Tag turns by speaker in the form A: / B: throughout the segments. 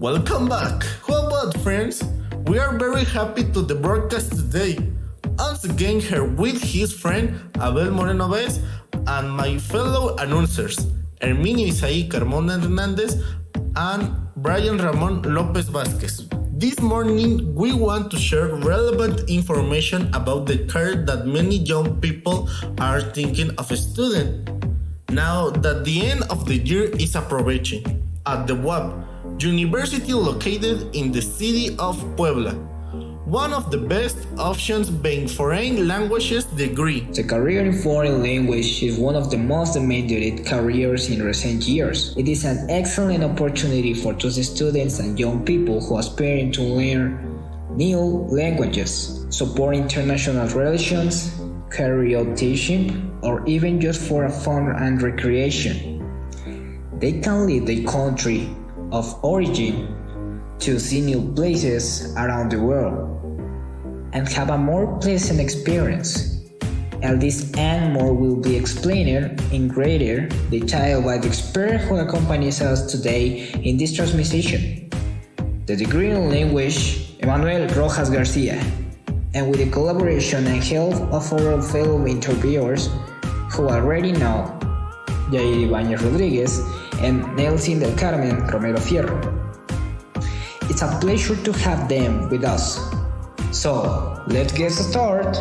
A: Welcome back! How about friends? We are very happy to the broadcast today. Once again here with his friend Abel Moreno Vez and my fellow announcers Herminio Isaí Carmona Hernandez and Brian Ramon Lopez Vasquez. This morning we want to share relevant information about the career that many young people are thinking of studying. Now that the end of the year is approaching, at the BUAP, university located in the city of Puebla, one of the best options being foreign languages degree.
B: The career in foreign language is one of the most demanded careers in recent years. It is an excellent opportunity for those students and young people who aspire to learn new languages, support international relations, career teaching, or even just for fun and recreation. They can leave the country of origin to see new places around the world and have a more pleasant experience. All this and more will be explained in greater detail by the expert who accompanies us today in this transmission, the degree in language Emmanuel Rojas Garcia, and with the collaboration and help of our fellow interviewers who already know, Jair Ibañez Rodriguez and Nelson del Carmen Romero Fierro. It's a pleasure to have them with us. So, let's get started.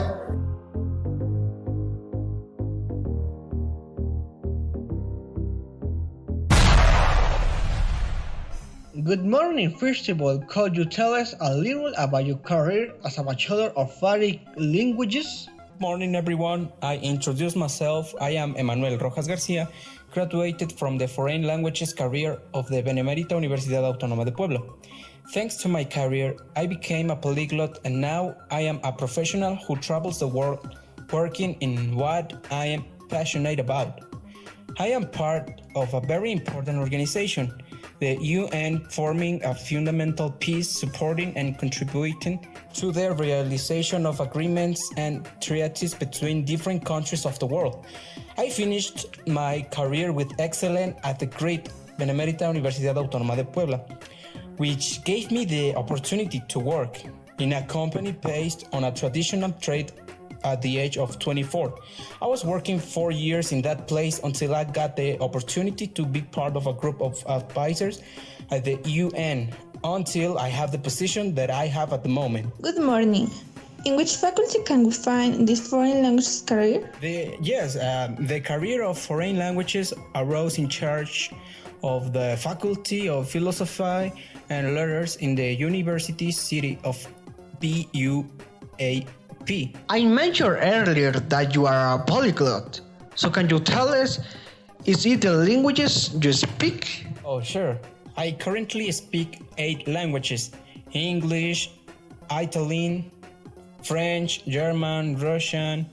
C: Good morning. First of all, could you tell us a little about your career as a Bachelor of Foreign Languages?
D: Good morning, everyone. I introduce myself. I am Emmanuel Rojas Garcia, graduated from the Foreign Languages career of the Benemérita Universidad Autónoma de Puebla. Thanks to my career, I became a polyglot and now I am a professional who travels the world working in what I am passionate about. I am part of a very important organization, the UN, forming a fundamental piece supporting and contributing to the realization of agreements and treaties between different countries of the world. I finished my career with excellence at the great Benemérita Universidad Autónoma de Puebla, which gave me the opportunity to work in a company based on a traditional trade at the age of 24. I was working 4 years in that place until I got the opportunity to be part of a group of advisors at the UN until I have the position that I have at the moment.
E: Good morning. In which faculty can we find this foreign languages career?
D: The career of foreign languages arose in charge of the Faculty of Philosophy and Letters in the University City of BUAP.
C: I mentioned earlier that you are a polyglot. So can you tell us, is it the languages you speak?
D: Oh, sure. I currently speak 8 languages: English, Italian, French, German, Russian,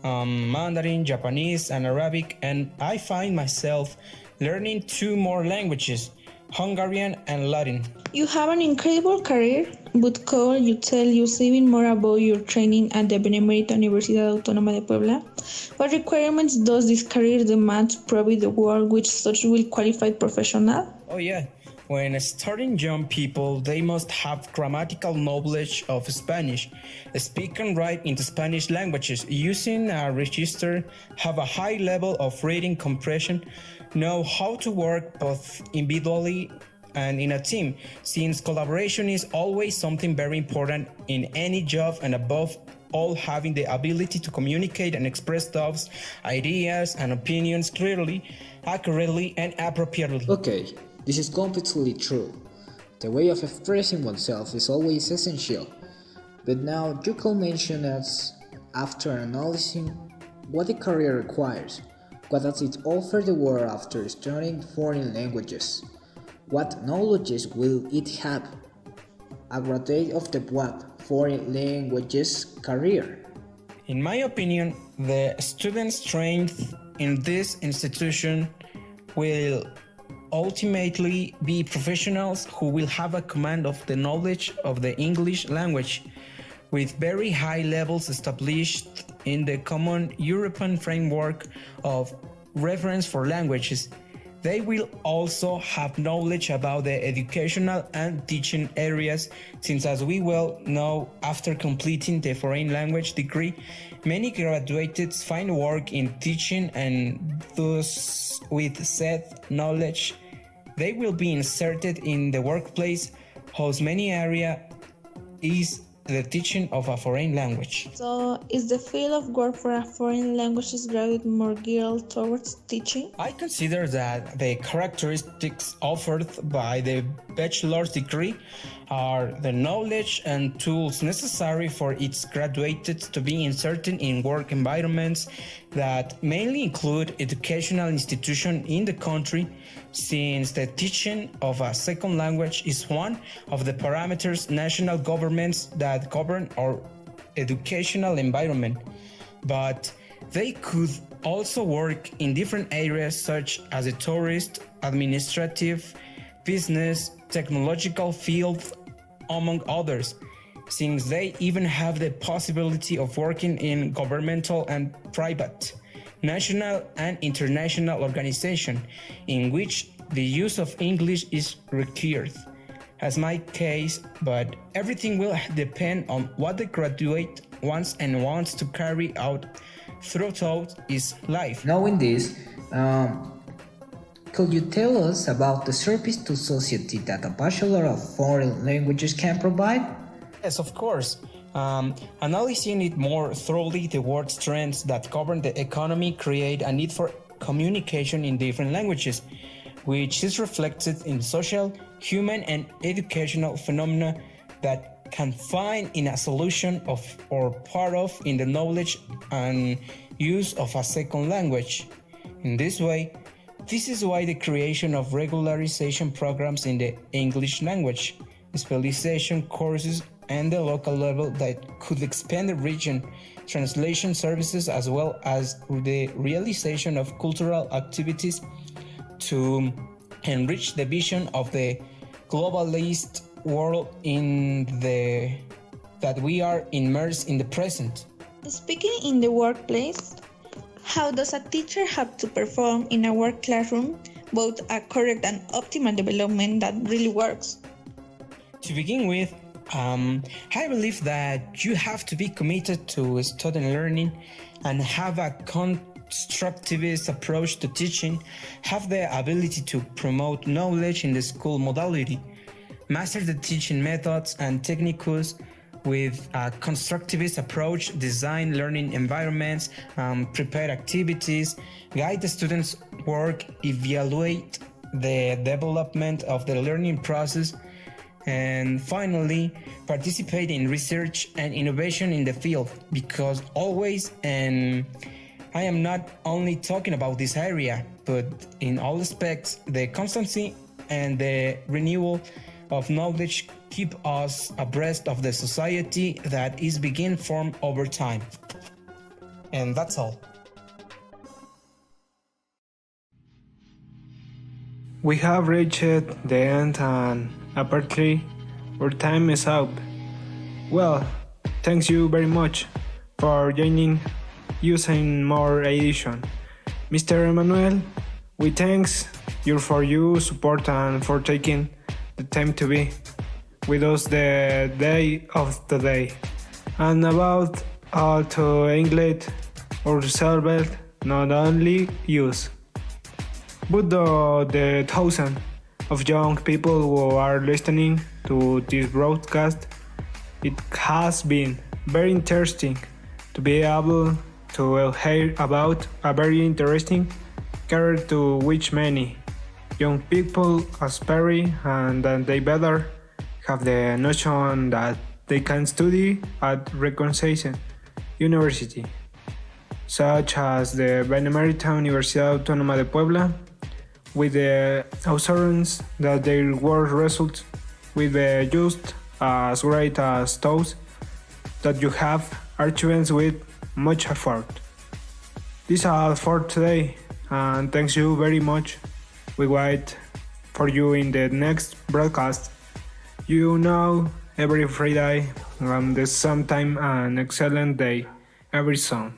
D: Mandarin, Japanese, and Arabic, and I find myself learning 2 more languages, Hungarian and Latin.
E: You have an incredible career, but could you tell us even more about your training at the Benemérita Universidad Autónoma de Puebla? What requirements does this career demand to provide the world with such well-qualified professional?
D: Oh yeah, when starting young people, they must have grammatical knowledge of Spanish, speak and write in the Spanish languages, using a register, have a high level of reading comprehension, know how to work both individually and in a team, since collaboration is always something very important in any job, and above all having the ability to communicate and express thoughts, ideas, and opinions clearly, accurately, and appropriately.
B: Okay, this is completely true. The way of expressing oneself is always essential. But now you can mention us after analyzing what the career requires. What does it offer the world after studying foreign languages? What knowledges will it have? A graduate of the BUAP Foreign Languages career.
D: In my opinion, the students trained in this institution will ultimately be professionals who will have a command of the knowledge of the English language, with very high levels established in the common European framework of reference for languages. They will also have knowledge about the educational and teaching areas, since as we well know, after completing the foreign language degree, many graduates find work in teaching, and thus with said knowledge, they will be inserted in the workplace whose main area is the teaching of a foreign language.
E: So, is the field of work for a foreign languages graduate more geared towards teaching?
D: I consider that the characteristics offered by the bachelor's degree are the knowledge and tools necessary for its graduates to be inserted in work environments that mainly include educational institutions in the country, since the teaching of a second language is one of the parameters national governments that govern our educational environment. But they could also work in different areas such as the tourist, administrative, business, technological fields, among others, since they even have the possibility of working in governmental and private, national and international organizations in which the use of English is required, as my case, but everything will depend on what the graduate wants and wants to carry out throughout his life.
B: Knowing this, could you tell us about the service to society that a Bachelor of Foreign Languages can provide?
D: Yes, of course. Analyzing it more thoroughly, the world's trends that govern the economy create a need for communication in different languages, which is reflected in social, human, and educational phenomena that can find in a solution of or part of in the knowledge and use of a second language. In this way, this is why the creation of regularization programs in the English language, specialization courses, and the local level that could expand the region, translation services, as well as the realization of cultural activities to enrich the vision of the globalist world that we are immersed in the present.
E: Speaking in the workplace, how does a teacher have to perform in a work classroom both a correct and optimal development that really works?
D: To begin with, I believe that you have to be committed to student learning and have a constructivist approach to teaching, have the ability to promote knowledge in the school modality, master the teaching methods and techniques with a constructivist approach, design learning environments, prepare activities, guide the students' work, evaluate the development of the learning process, and finally, participate in research and innovation in the field, because always, and I am not only talking about this area, but in all aspects, the constancy and the renewal of knowledge keep us abreast of the society that is being formed over time. And that's all.
F: We have reached the end and apparently our time is up. Well, thanks you very much for joining us in more edition. Mr. Emmanuel, we thanks you for your support and for taking the time to be with us the day of today. And about all to English ourselves, not only use, but the thousands of young people who are listening to this broadcast. It has been very interesting to be able to hear about a very interesting career to which many young people aspire, and that they better have the notion that they can study at recognized university, such as the Benemérita Universidad Autónoma de Puebla, with the assurance that their work results will be just as great as those that you have achieved with much effort. This is all for today, and thanks you very much. We wait for you in the next broadcast. You know, every Friday around the same time, an excellent day every song.